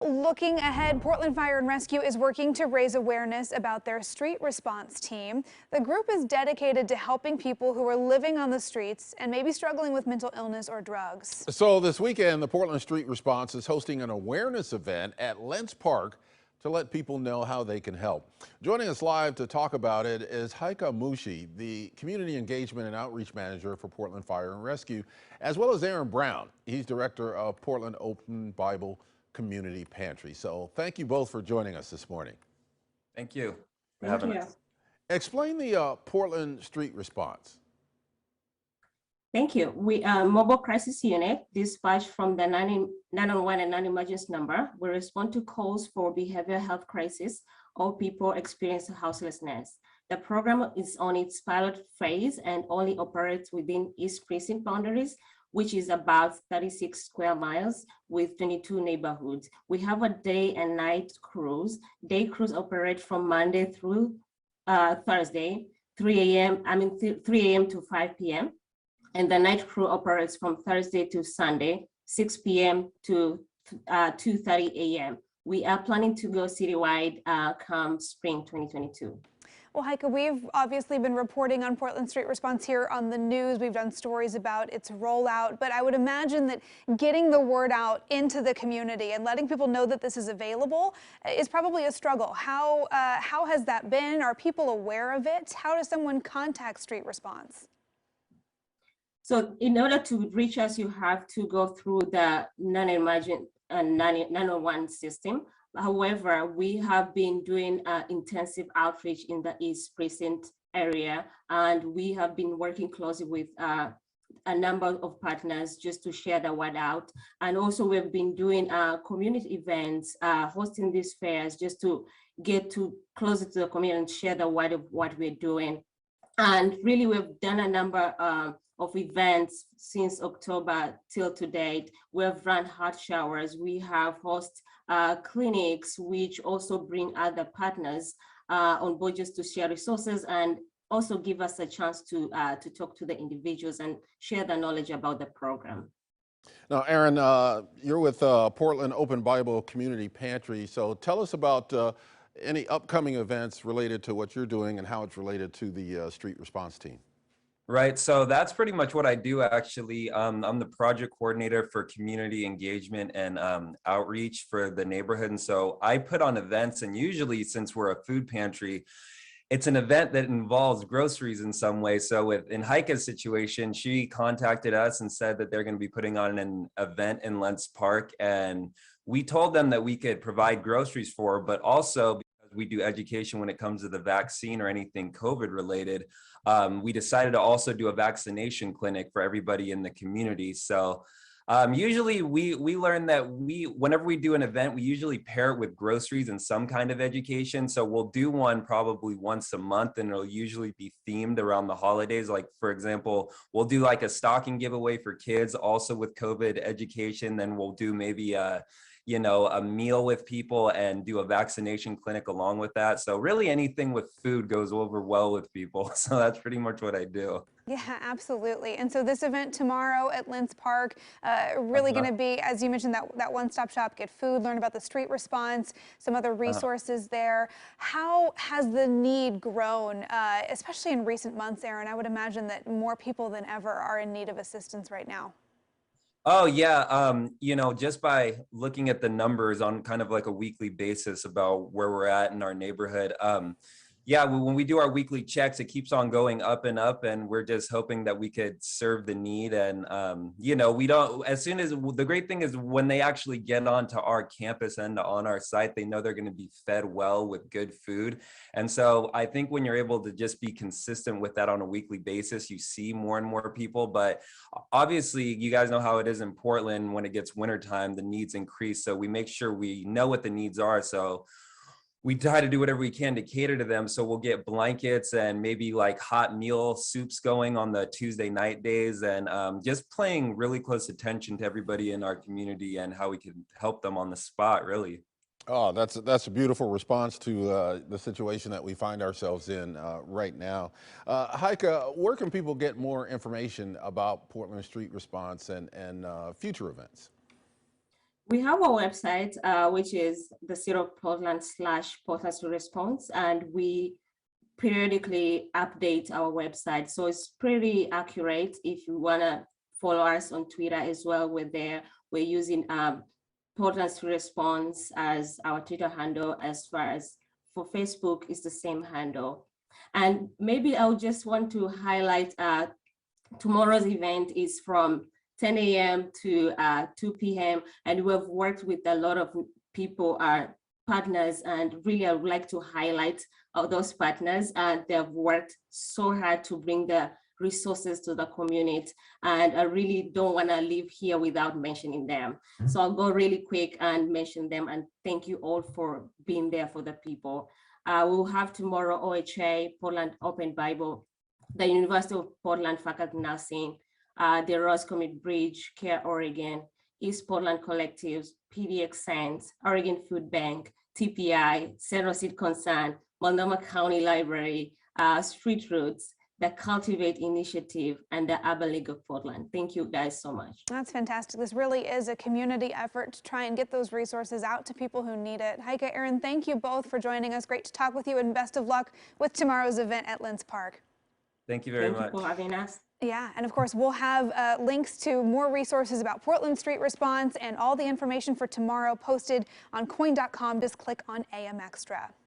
Looking ahead, Portland Fire and Rescue is working to raise awareness about their street response team. The group is dedicated to helping people who are living on the streets and maybe struggling with mental illness or drugs. So this weekend, the Portland Street Response is hosting an awareness event at Lents Park to let people know how they can help. Joining us live to talk about it is Heike Mushi, the Community Engagement and Outreach Manager for Portland Fire and Rescue, as well as Aaron Brown. He's Director of Portland Open Bible Community Pantry. So thank you both for joining us this morning. Thank you for Thank having you. us. Explain the Portland Street Response. Thank you. We mobile crisis unit dispatched from the 911 and non-emergency number will respond to calls for behavioral health crisis or people experiencing houselessness. The program is on its pilot phase and only operates within East Precinct boundaries, which is about 36 square miles with 22 neighborhoods. We have a day and night crews. Day crews operate from Monday through Thursday, 3 a.m. to 5 p.m. And the night crew operates from Thursday to Sunday, 6 p.m. to 2:30 a.m. We are planning to go citywide come spring 2022. Well, Heike, we've obviously been reporting on Portland Street Response here on the news. We've done stories about its rollout, but I would imagine that getting the word out into the community and letting people know that this is available is probably a struggle. How has that been? Are people aware of it? How does someone contact Street Response? So in order to reach us, you have to go through the non-emergent 901 system. However, we have been doing intensive outreach in the East Precinct area, and we have been working closely with a number of partners just to share the word out. And also we've been doing community events, hosting these fairs just to get closer to the community and share the word of what we're doing. And really, we've done a number of events since October till to date. We've run hot showers. We have host clinics, which also bring other partners on board just to share resources and also give us a chance to talk to the individuals and share the knowledge about the program. Now, Aaron, you're with Portland Open Bible Community Pantry. So tell us about any upcoming events related to what you're doing and how it's related to the street response team. Right, so that's pretty much what I do actually. I'm the project coordinator for community engagement and outreach for the neighborhood. And so I put on events, and usually since we're a food pantry, it's an event that involves groceries in some way. So in Heike's situation, she contacted us and said that they're going to be putting on an event in Lents Park. And we told them that we could provide groceries for her, but also because we do education when it comes to the vaccine or anything COVID related, we decided to also do a vaccination clinic for everybody in the community. So usually we learn that whenever we do an event, we usually pair it with groceries and some kind of education. So we'll do one probably once a month, and it'll usually be themed around the holidays. Like, for example, we'll do like a stocking giveaway for kids also with COVID education. Then we'll do maybe a meal with people and do a vaccination clinic along with that. So really anything with food goes over well with people. So that's pretty much what I do. Yeah, absolutely. And so this event tomorrow at Lents Park, really going to be, as you mentioned, that one-stop shop, get food, learn about the street response, some other resources there. How has the need grown, especially in recent months, Aaron? I would imagine that more people than ever are in need of assistance right now. Oh yeah, just by looking at the numbers on kind of like a weekly basis about where we're at in our neighborhood, yeah, when we do our weekly checks, it keeps on going up and up, and we're just hoping that we could serve the need. And we don't, as soon as, the great thing is when they actually get onto our campus and on our site, they know they're going to be fed well with good food. And so I think when you're able to just be consistent with that on a weekly basis, you see more and more people. But obviously, you guys know how it is in Portland. When it gets wintertime, the needs increase. So we make sure we know what the needs are. So we try to do whatever we can to cater to them. So we'll get blankets and maybe like hot meal soups going on the Tuesday night days, and just paying really close attention to everybody in our community and how we can help them on the spot, really. Oh, that's a beautiful response to the situation that we find ourselves in right now. Heike, where can people get more information about Portland Street Response and future events? We have our website, which is the City of Portland /Portland Street Response, and we periodically update our website. So it's pretty accurate. If you want to follow us on Twitter as well, we're there. We're using Portland Street Response as our Twitter handle. As far as for Facebook, it's the same handle. And maybe I would just want to highlight tomorrow's event is from 10 a.m. to 2 p.m. And we've worked with a lot of people, our partners, and really I would like to highlight those partners. They've worked so hard to bring the resources to the community, and I really don't want to leave here without mentioning them. So I'll go really quick and mention them, and thank you all for being there for the people. We'll have tomorrow OHA, Portland Open Bible, the University of Portland Faculty Nursing, the Roscommon Bridge, Care Oregon, East Portland Collectives, PDX Science, Oregon Food Bank, TPI, Central Seed Concern, Multnomah County Library, Street Roots, the Cultivate Initiative, and the Urban League of Portland. Thank you guys so much. That's fantastic. This really is a community effort to try and get those resources out to people who need it. Heike, Aaron, thank you both for joining us. Great to talk with you, and best of luck with tomorrow's event at Lents Park. Thank you very much. Thank you for having us. Yeah, and of course, we'll have links to more resources about Portland Street Response and all the information for tomorrow posted on coin.com. Just click on AM Extra.